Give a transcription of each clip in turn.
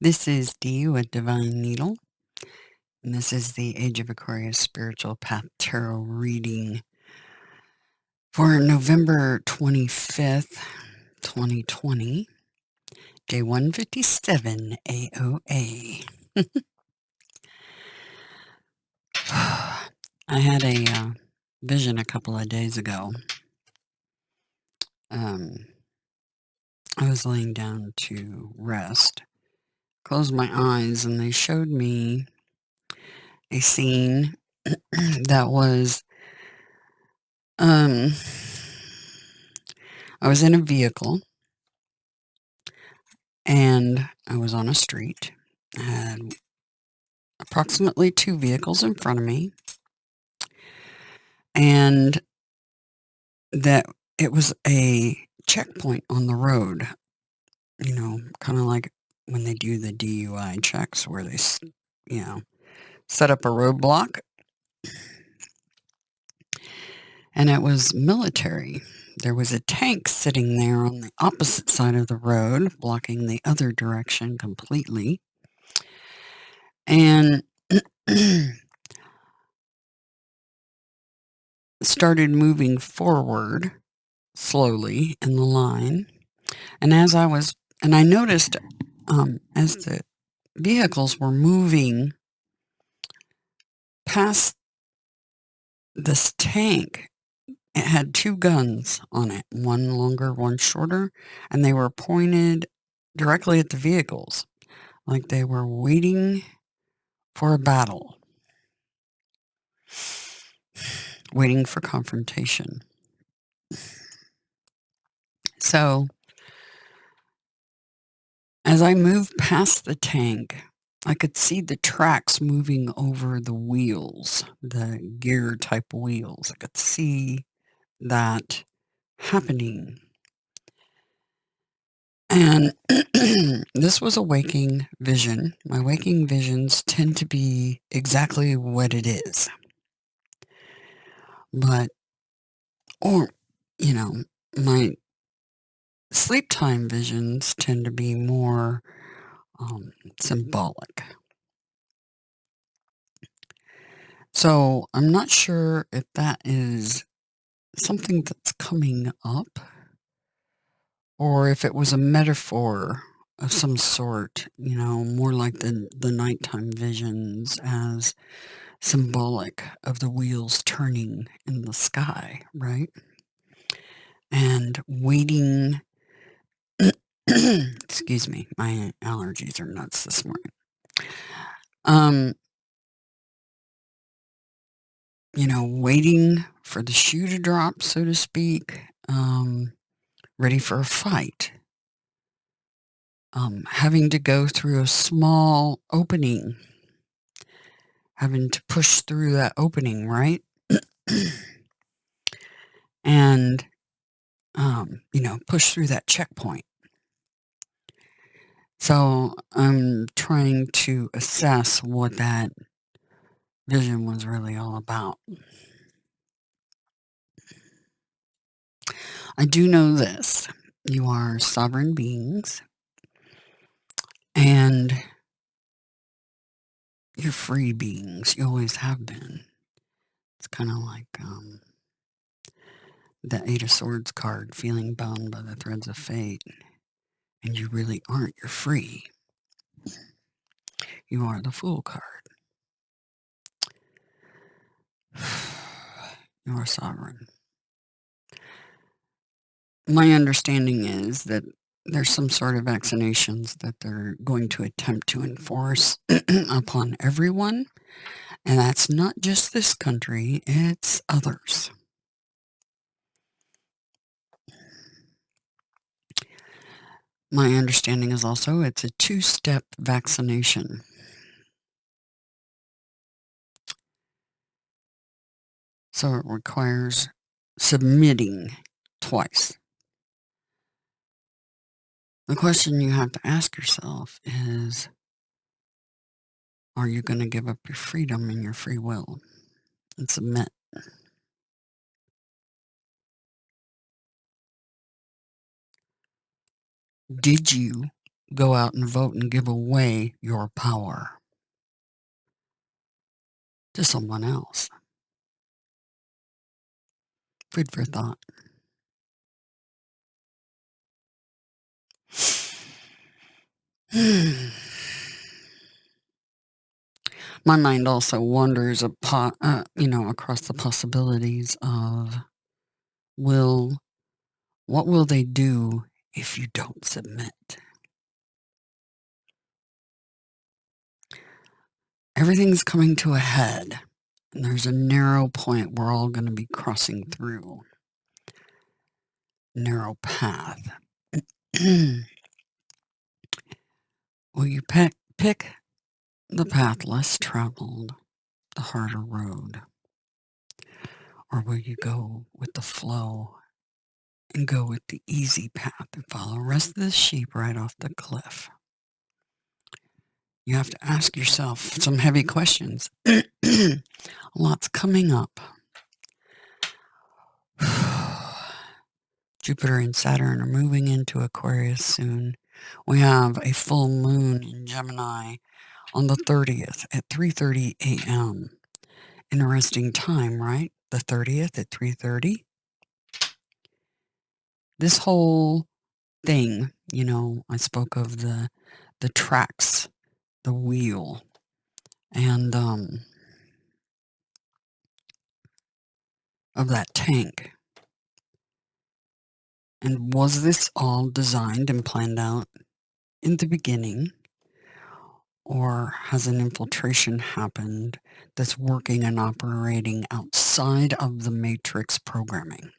This is Dee with Divine Needle, and this is the Age of Aquarius Spiritual Path Tarot reading for November 25th, 2020, day 157 AoA. I had a vision a couple of days ago. I was laying down to rest, closed my eyes, and they showed me a scene that was I was in a vehicle and I was on a street. I had approximately 2 vehicles in front of me, and that it was a checkpoint on the road, kind of like when they do the DUI checks where they, set up a roadblock, and it was military. There was a tank sitting there on the opposite side of the road, blocking the other direction completely. And started moving forward slowly in the line. And I noticed as the vehicles were moving past this tank, it had 2 guns on it, one longer, one shorter, and they were pointed directly at the vehicles, like they were waiting for a battle, waiting for confrontation. So, as I moved past the tank, I could see the tracks moving over the wheels, the gear type wheels. I could see that happening. And this was a waking vision. My waking visions tend to be exactly what it is. But, my sleep time visions tend to be more symbolic. So I'm not sure if that is something that's coming up or if it was a metaphor of some sort, more like the nighttime visions as symbolic of the wheels turning in the sky, right? And waiting. Excuse me, my allergies are nuts this morning. Waiting for the shoe to drop, so to speak, ready for a fight. Having to go through a small opening, having to push through that opening, right? And, push through that checkpoint. So I'm trying to assess what that vision was really all about. I do know this. You are sovereign beings, and you're free beings. You always have been. It's kind of like the Eight of Swords card, feeling bound by the threads of fate. And you really aren't. You're free. You are the Fool card. You are sovereign. My understanding is that there's some sort of vaccinations that they're going to attempt to enforce upon everyone. And that's not just this country, it's others. My understanding is also it's a 2-step vaccination. So it requires submitting twice. The question you have to ask yourself is, are you going to give up your freedom and your free will and submit? Did you go out and vote and give away your power to someone else. Food for thought. My mind also wanders across the possibilities of what will they do if you don't submit? Everything's coming to a head, and there's a narrow point we're all going to be crossing through. Narrow path. Will you pick the path less traveled, the harder road? Or will you go with the flow and go with the easy path and follow the rest of the sheep right off the cliff? You have to ask yourself some heavy questions. Lots coming up. Jupiter and Saturn are moving into Aquarius soon. We have a full moon in Gemini on the 30th at 3:30 a.m. Interesting time, right? The 30th at 3:30. This whole thing, I spoke of the tracks, the wheel, and of that tank. And was this all designed and planned out in the beginning? Or has an infiltration happened that's working and operating outside of the matrix programming?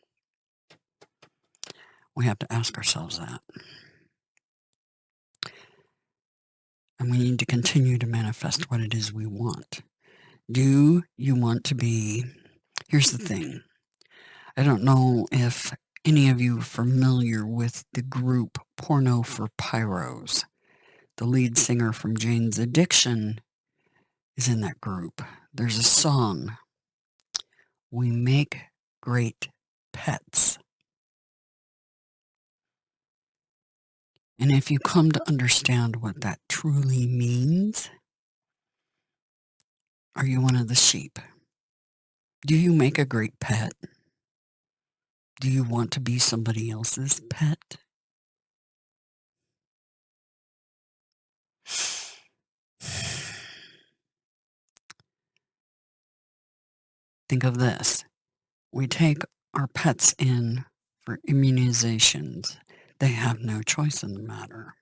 We have to ask ourselves that. And we need to continue to manifest what it is we want. Do you want to be... Here's the thing. I don't know if any of you are familiar with the group Porno for Pyros. The lead singer from Jane's Addiction is in that group. There's a song, "We Make Great Pets." And if you come to understand what that truly means, are you one of the sheep? Do you make a great pet? Do you want to be somebody else's pet? Think of this. We take our pets in for immunizations. They have no choice in the matter.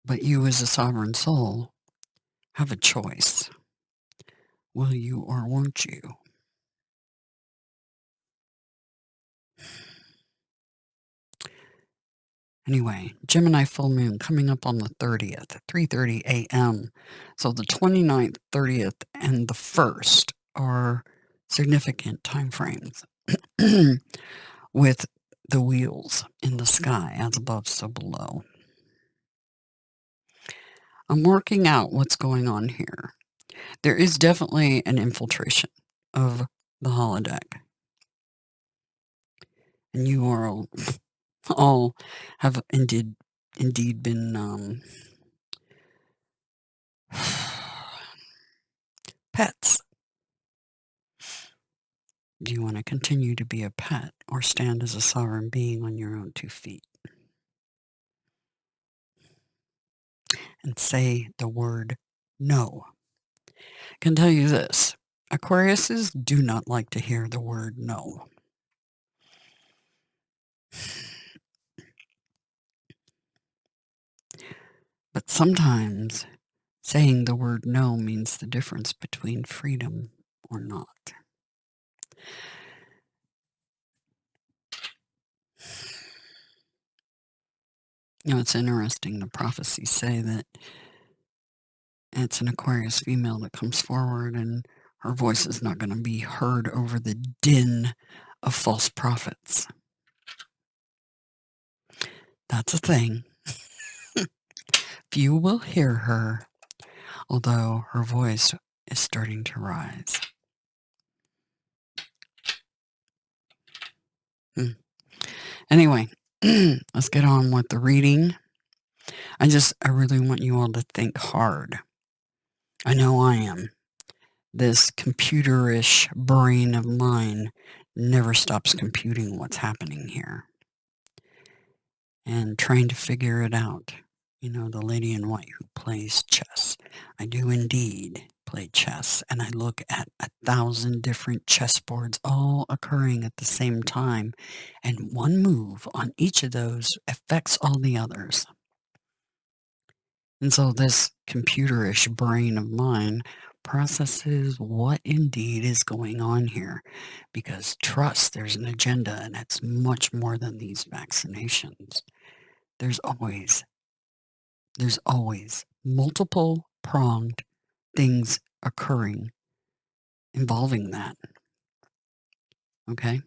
But you as a sovereign soul have a choice. Will you or won't you? Anyway, Gemini full moon coming up on the 30th at 3:30 a.m. So the 29th, 30th, and the 1st are significant time frames with the wheels in the sky, as above, so below. I'm working out what's going on here. There is definitely an infiltration of the holodeck. And you are all have indeed been pets. Do you want to continue to be a pet or stand as a sovereign being on your own 2 feet? And say the word no. I can tell you this, Aquariuses do not like to hear the word no. But sometimes saying the word no means the difference between freedom or not. It's interesting. The prophecies say that it's an Aquarius female that comes forward and her voice is not going to be heard over the din of false prophets. That's a thing. Few will hear her, although her voice is starting to rise. Anyway, let's get on with the reading. I really want you all to think hard. I know I am. This computerish brain of mine never stops computing what's happening here and trying to figure it out. You know, the lady in white who plays chess. I do indeed play chess, and I look at 1,000 different chessboards all occurring at the same time, and one move on each of those affects all the others. And so this computerish brain of mine processes what indeed is going on here, because trust, there's an agenda, and it's much more than these vaccinations. There's always multiple pronged things occurring involving that. Okay?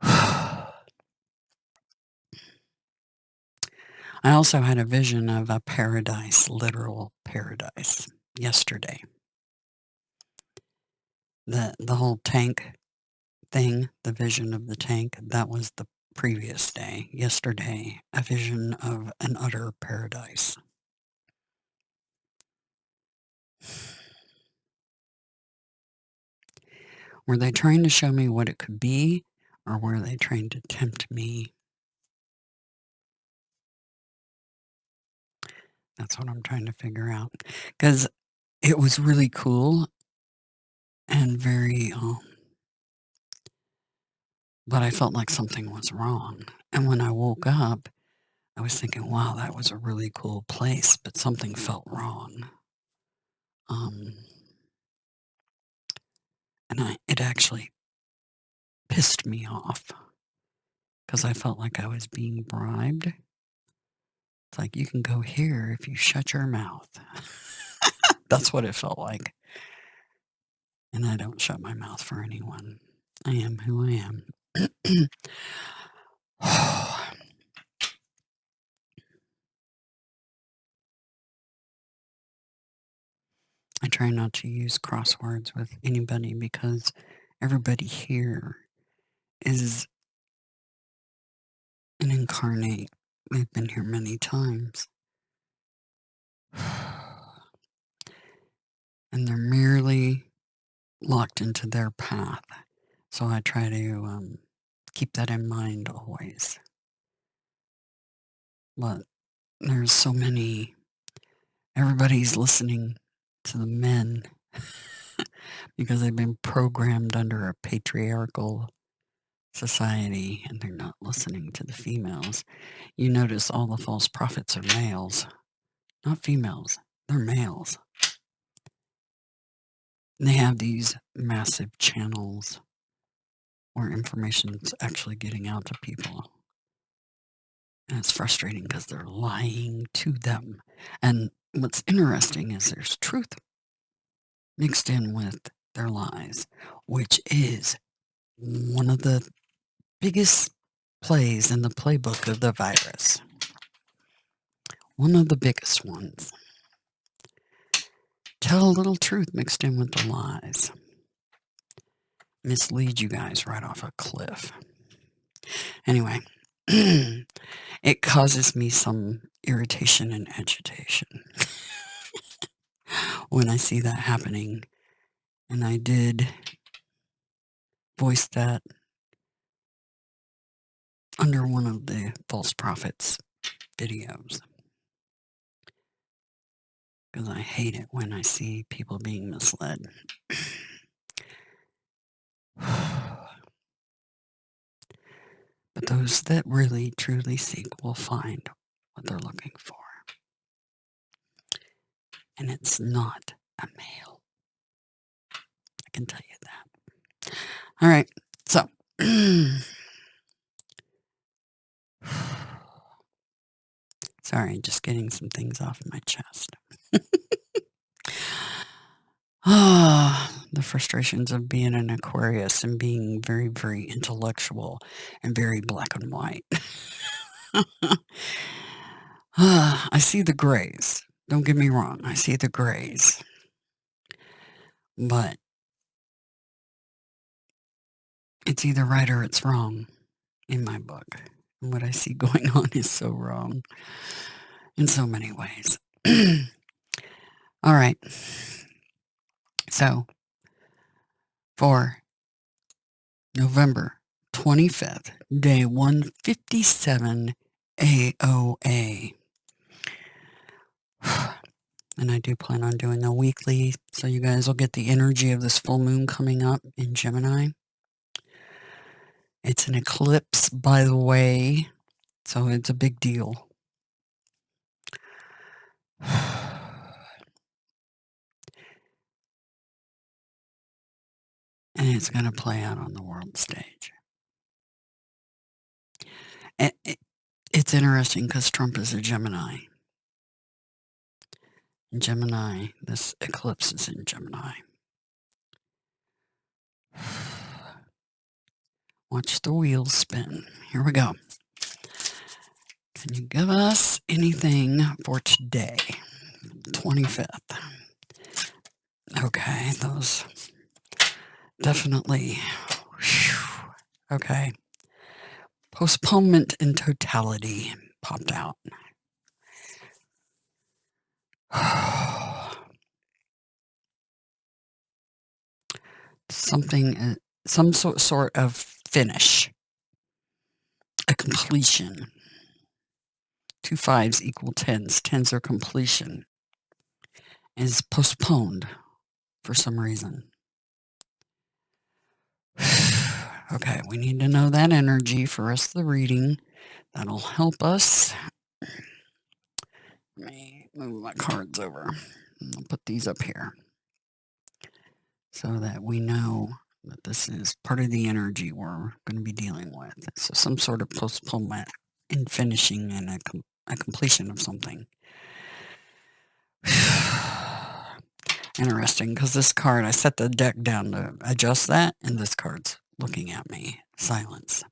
I also had a vision of a paradise, literal paradise, yesterday. The whole tank thing, the vision of the tank, that was the previous day. Yesterday, a vision of an utter paradise. Were they trying to show me what it could be, or were they trying to tempt me? That's what I'm trying to figure out. Because it was really cool and very, but I felt like something was wrong. And when I woke up, I was thinking, wow, that was a really cool place, but something felt wrong. Um, and it actually pissed me off because I felt like I was being bribed. It's like, you can go here if you shut your mouth. That's what it felt like. And I don't shut my mouth for anyone. I am who I am. I try not to use crosswords with anybody because everybody here is an incarnate. They've been here many times. And they're merely locked into their path. So I try to keep that in mind always. But there's so many, everybody's listening to the men because they've been programmed under a patriarchal society and they're not listening to the females. You notice all the false prophets are males, not females. They're males. And they have these massive channels where information's actually getting out to people. And it's frustrating because they're lying to them. And what's interesting is there's truth mixed in with their lies, which is one of the biggest plays in the playbook of the virus. One of the biggest ones. Tell a little truth mixed in with the lies. Mislead you guys right off a cliff. Anyway, it causes me some irritation and agitation when I see that happening. And I did voice that under one of the false prophets videos. Because I hate it when I see people being misled. But those that really truly seek will find what they're looking for. And it's not a male. I can tell you that. All right. So, sorry, just getting some things off my chest. The frustrations of being an Aquarius and being very, very intellectual and very black and white. I see the grays. Don't get me wrong. I see the grays. But it's either right or it's wrong. in my book. And what I see going on is so wrong in so many ways. All right. So for November 25th, day 157 AoA. And I do plan on doing a weekly, so you guys will get the energy of this full moon coming up in Gemini. It's an eclipse, by the way, so it's a big deal. And it's going to play out on the world stage. It's interesting because Trump is a Gemini. In Gemini, this eclipse is in Gemini. Watch the wheels spin. Here we go. Can you give us anything for today, 25th? Okay, those definitely. Whew. Okay. Postponement in totality popped out. Something, some sort of finish, a completion. 2 5s equal 10s. 10s are completion. Is postponed for some reason. Okay, we need to know that energy for the rest of the reading. That'll help us. Let me move my cards over. I'll put these up here so that we know that this is part of the energy we're going to be dealing with. So some sort of postponement in finishing and a completion of something. Interesting, because this card, I set the deck down to adjust that, and this card's looking at me. Silence.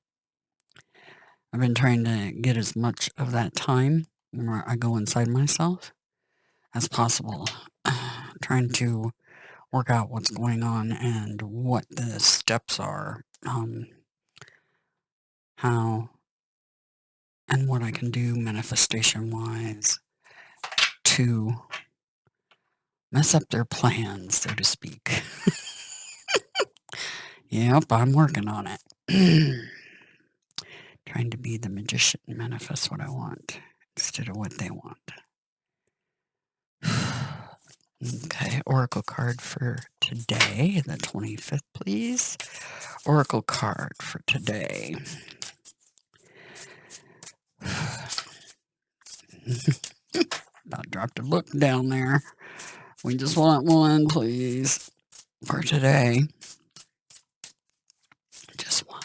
I've been trying to get as much of that time where I go inside myself as possible, trying to work out what's going on and what the steps are, how and what I can do manifestation-wise to mess up their plans, so to speak. Yep, I'm working on it. Trying to be the magician and manifest what I want instead of what they want. Okay, oracle card for today, the 25th, please. Oracle card for today. About dropped a book down there. We just want one, please, for today. Just one.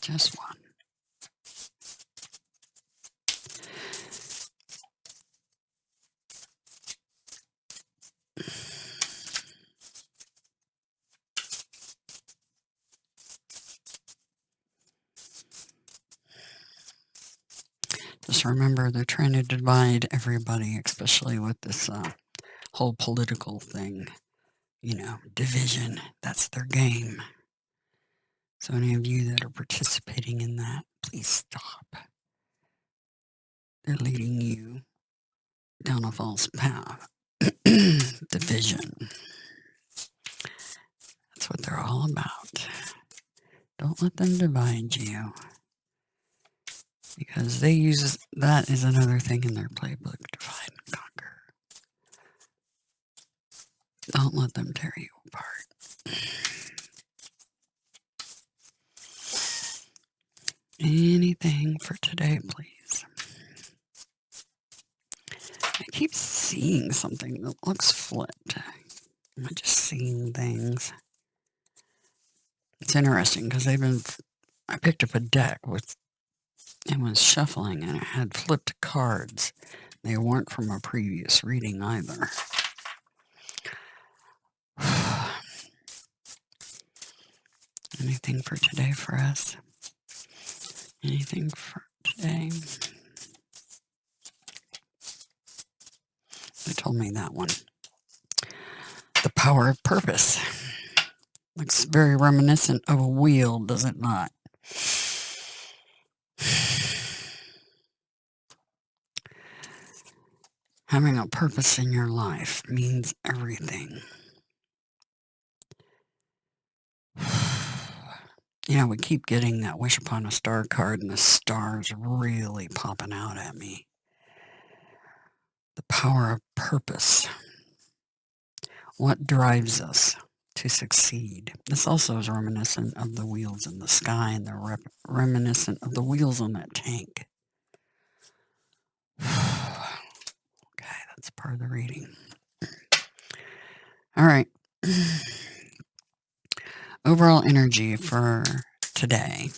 Just one. Just remember, they're trying to divide everybody, especially with this whole political thing. You know, division. That's their game. So any of you that are participating in that, please stop. They're leading you down a false path. Division. That's what they're all about. Don't let them divide you. Because they use that as another thing in their playbook. Divide and conquer. Don't let them tear you apart. Anything for today, please. I keep seeing something that looks flipped. Am I just seeing things? It's interesting because I picked up a deck with, it was shuffling and it had flipped cards. They weren't from a previous reading either. Anything for today for us? Anything for today? They told me that one. The power of purpose. Looks very reminiscent of a wheel, does it not? Having a purpose in your life means everything. You know, we keep getting that Wish Upon a Star card, and the stars really popping out at me. The power of purpose. What drives us to succeed? This also is reminiscent of the wheels in the sky, and they're reminiscent of the wheels on that tank. Okay, that's part of the reading. All right. Overall energy for today,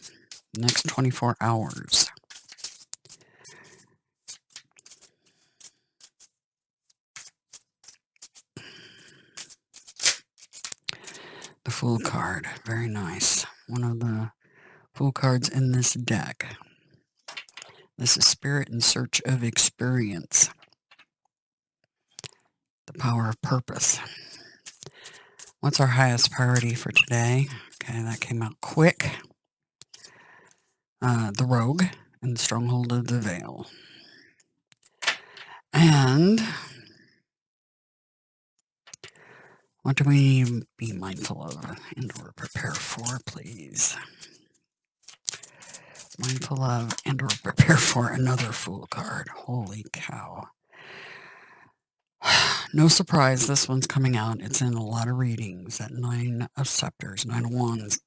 next 24 hours. The Fool card, very nice. One of the Fool cards in this deck. This is Spirit in Search of Experience. The power of purpose. What's our highest priority for today? Okay, that came out quick. The Rogue and the Stronghold of the Veil. And what do we need to be mindful of and or prepare for, please? Mindful of and or prepare for another Fool card. Holy cow. No surprise, this one's coming out. It's in a lot of readings at 9 of Scepters, 9 of Wands.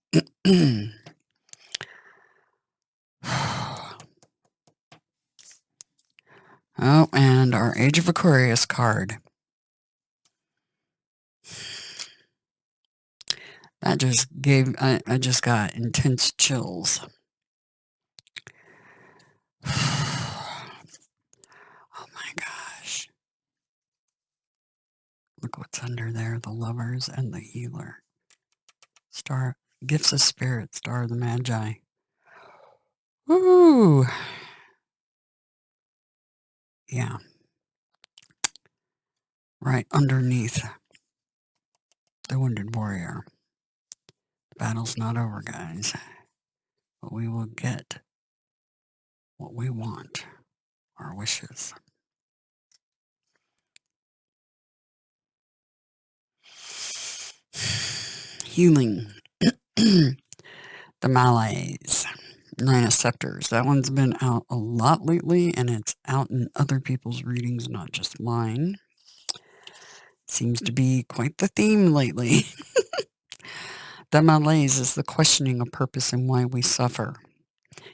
Oh, and our Age of Aquarius card. That just gave, I just got intense chills. Oh my gosh. Look what's under there, the Lovers and the Healer. Star, Gifts of Spirit, Star of the Magi. Woo! Yeah. Right underneath the Wounded Warrior. The battle's not over, guys. But we will get what we want, our wishes. Healing. The Malaise. 9 of Scepters. That one's been out a lot lately, and it's out in other people's readings, not just mine. Seems to be quite the theme lately. The Malaise is the questioning of purpose and why we suffer.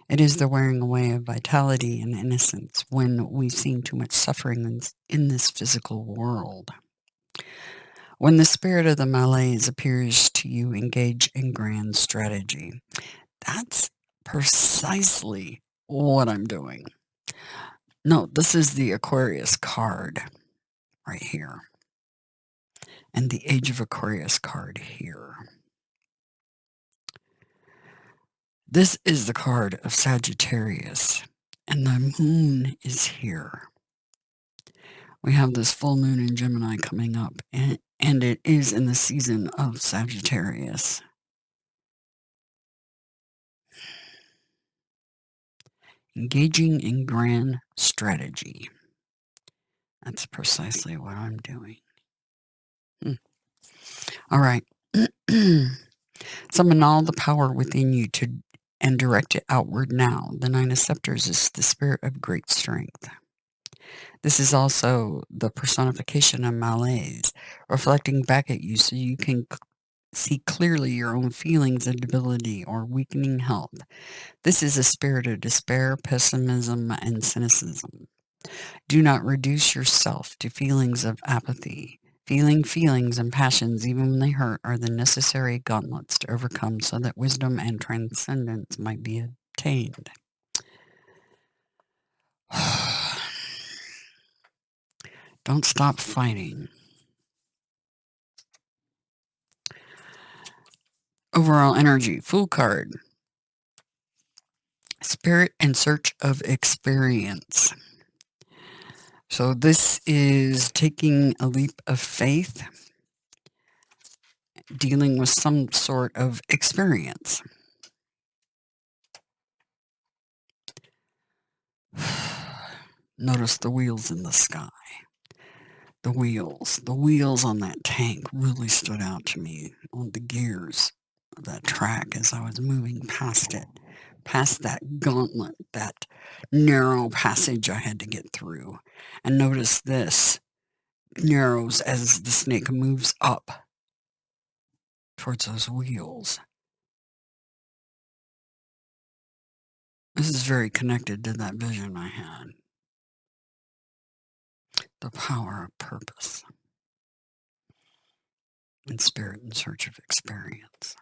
It is the wearing away of vitality and innocence when we've seen too much suffering in this physical world. When the spirit of the Malaise appears to you, engage in grand strategy. That's precisely what I'm doing. No, this is the Aquarius card right here. And the Age of Aquarius card here. This is the card of Sagittarius. And the moon is here. We have this full moon in Gemini coming up. And it is in the season of Sagittarius. Engaging in grand strategy. That's precisely what I'm doing. All right. Summon all the power within you and direct it outward now. The 9 of Scepters is the spirit of great strength. This is also the personification of malaise, reflecting back at you so you can see clearly your own feelings of debility or weakening health. This is a spirit of despair, pessimism, and cynicism. Do not reduce yourself to feelings of apathy. Feeling feelings and passions, even when they hurt, are the necessary gauntlets to overcome so that wisdom and transcendence might be obtained. Don't stop fighting. Overall energy, Fool card. Spirit in search of experience. So this is taking a leap of faith. dealing with some sort of experience. Notice the wheels in the sky. The wheels on that tank really stood out to me on the gears of that track as I was moving past it, past that gauntlet, that narrow passage I had to get through. And notice this narrows as the snake moves up towards those wheels. This is very connected to that vision I had. The power of purpose and spirit in search of experience.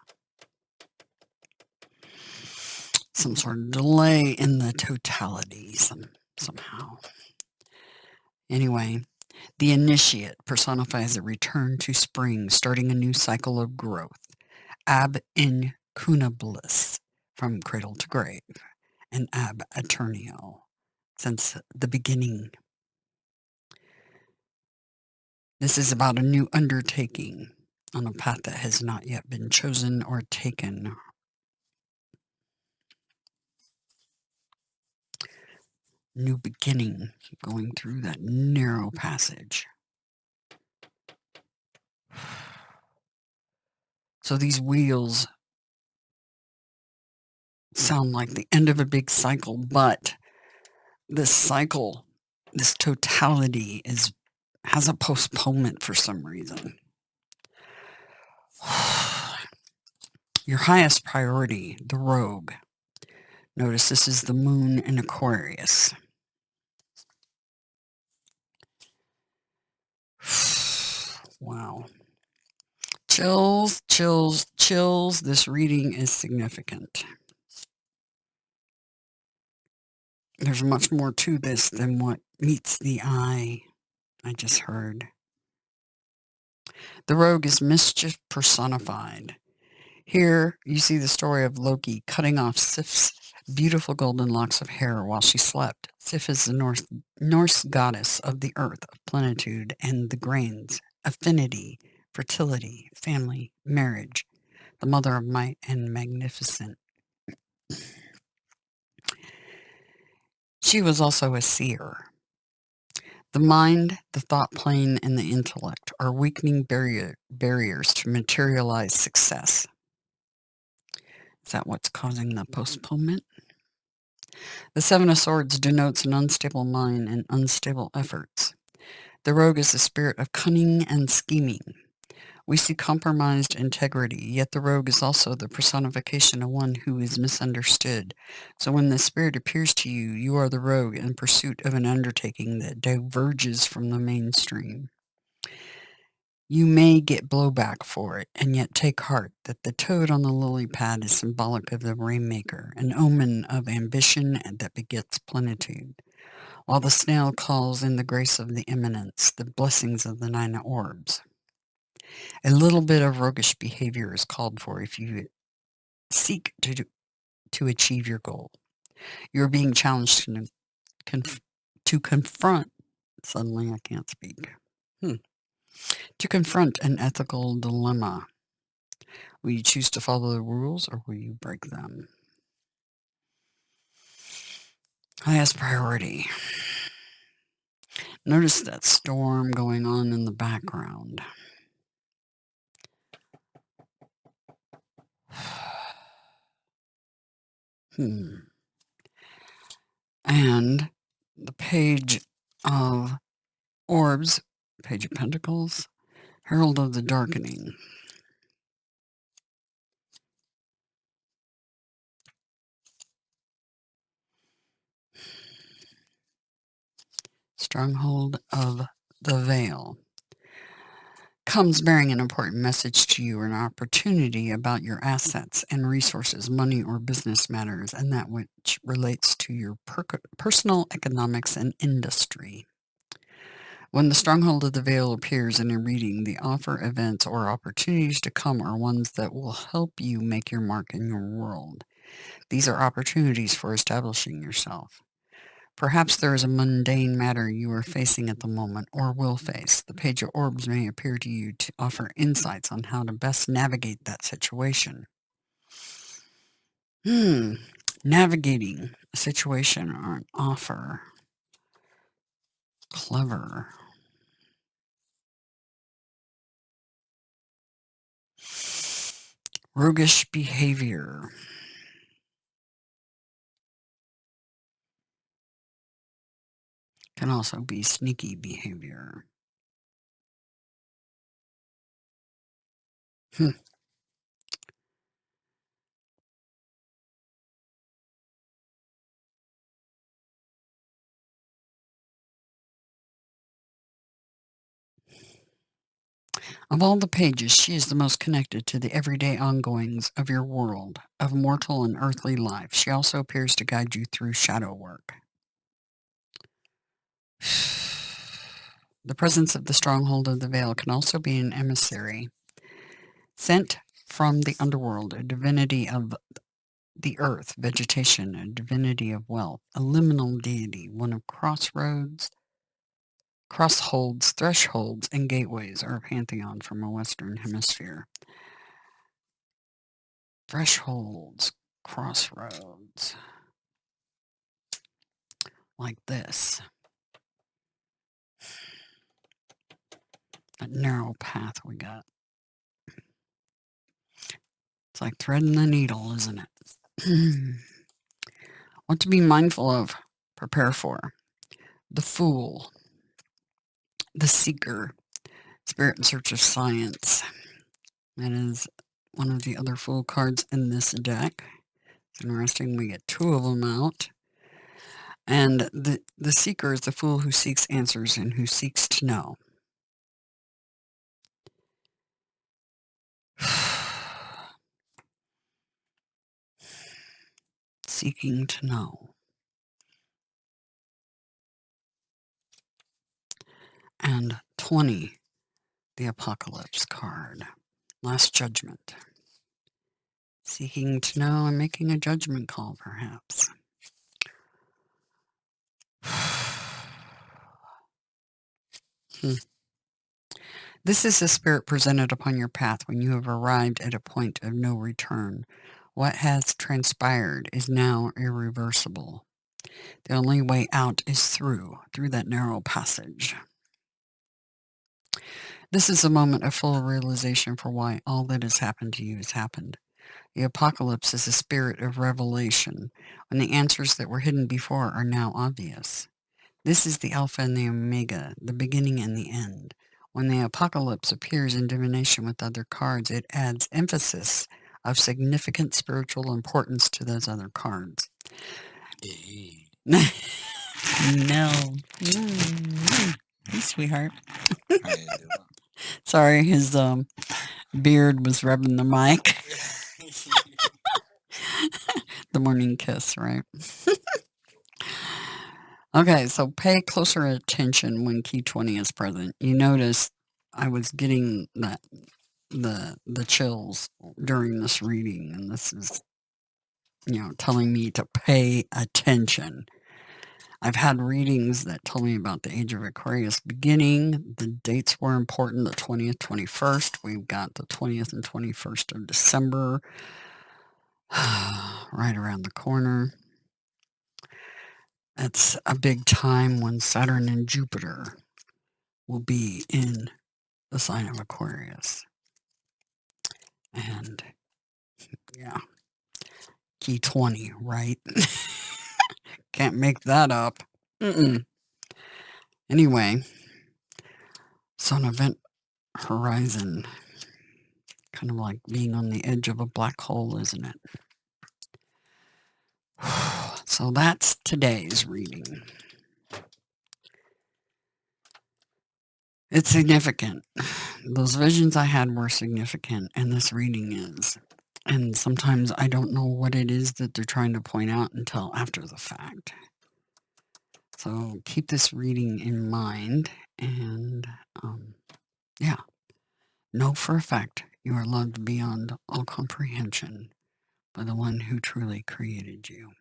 Some sort of delay in the totality somehow. Anyway, the initiate personifies a return to spring, starting a new cycle of growth. Ab incunabilis, from cradle to grave, and ab aeternio, since the beginning. This is about a new undertaking on a path that has not yet been chosen or taken. New beginning, going through that narrow passage. So these wheels sound like the end of a big cycle, but this cycle, this totality has a postponement for some reason. Your highest priority, the rogue. Notice this is the moon in Aquarius. Wow. Chills, chills, chills. This reading is significant. There's much more to this than what meets the eye, I just heard. The rogue is mischief personified. Here you see the story of Loki cutting off Sif's beautiful golden locks of hair while she slept. Sif is the Norse goddess of the earth, of plenitude and the grains, affinity, fertility, family, marriage, the mother of might and magnificent. She was also a seer. The mind, the thought plane, and the intellect are weakening barriers to materialize success. Is that what's causing the postponement? The Seven of Swords denotes an unstable mind and unstable efforts. The rogue is the spirit of cunning and scheming. We see compromised integrity, yet the rogue is also the personification of one who is misunderstood. So when the spirit appears to you, you are the rogue in pursuit of an undertaking that diverges from the mainstream. You may get blowback for it, and yet take heart that the toad on the lily pad is symbolic of the rainmaker, an omen of ambition that begets plenitude, while the snail calls in the grace of the eminence, the blessings of the 9 orbs. A little bit of roguish behavior is called for if you seek to achieve your goal. You're being challenged to confront, suddenly I can't speak, to confront an ethical dilemma. Will you choose to follow the rules or will you break them? Highest priority. Notice that storm going on in the background. And the page of orbs, page of pentacles, herald of the darkening. Stronghold of the veil. Comes bearing an important message to you or an opportunity about your assets and resources, money or business matters, and that which relates to your personal economics and industry. When the stronghold of the veil appears in a reading, the offer, events, or opportunities to come are ones that will help you make your mark in your world. These are opportunities for establishing yourself. Perhaps there is a mundane matter you are facing at the moment or will face. The Page of Orbs may appear to you to offer insights on how to best navigate that situation. Navigating a situation or an offer. Clever. Roguish behavior. Can also be sneaky behavior. Of all the pages, she is the most connected to the everyday ongoings of your world, of mortal and earthly life. She also appears to guide you through shadow work. The presence of the stronghold of the veil can also be an emissary sent from the underworld, a divinity of the earth, vegetation, a divinity of wealth, a liminal deity, one of crossroads, crossholds, thresholds, and gateways, or a pantheon from a Western hemisphere. Thresholds, crossroads, like this. That narrow path we got. It's like threading the needle, isn't it? What to be mindful of, prepare for. The Fool, the Seeker, Spirit in Search of Science. That is one of the other Fool cards in this deck. It's interesting, we get two of them out. And the Seeker is the fool who seeks answers and who seeks to know. Seeking to know. And 20, the Apocalypse card. Last Judgment. Seeking to know and making a judgment call, perhaps. This is the spirit presented upon your path when you have arrived at a point of no return. What has transpired is now irreversible. The only way out is through that narrow passage. This is a moment of full realization for why all that has happened to you has happened. The apocalypse is a spirit of revelation, when the answers that were hidden before are now obvious. This is the Alpha and the Omega, the beginning and the end. When the apocalypse appears in divination with other cards, it adds emphasis of significant spiritual importance to those other cards. No. Hey, sweetheart. Sorry, his beard was rubbing the mic. The morning kiss, right? Okay, so pay closer attention when key 20 is present. You notice I was getting the chills during this reading, and this is, telling me to pay attention. I've had readings that told me about the Age of Aquarius beginning. The dates were important, the 20th, 21st. We've got the 20th and 21st of December right around the corner. It's a big time when Saturn and Jupiter will be in the sign of Aquarius. And, yeah, key 20, right? Can't make that up. Anyway, so an event horizon, kind of like being on the edge of a black hole, isn't it? So that's today's reading. It's significant. Those visions I had were significant, and this reading is. And sometimes I don't know what it is that they're trying to point out until after the fact. So keep this reading in mind, and yeah, know for a fact you are loved beyond all comprehension by the one who truly created you.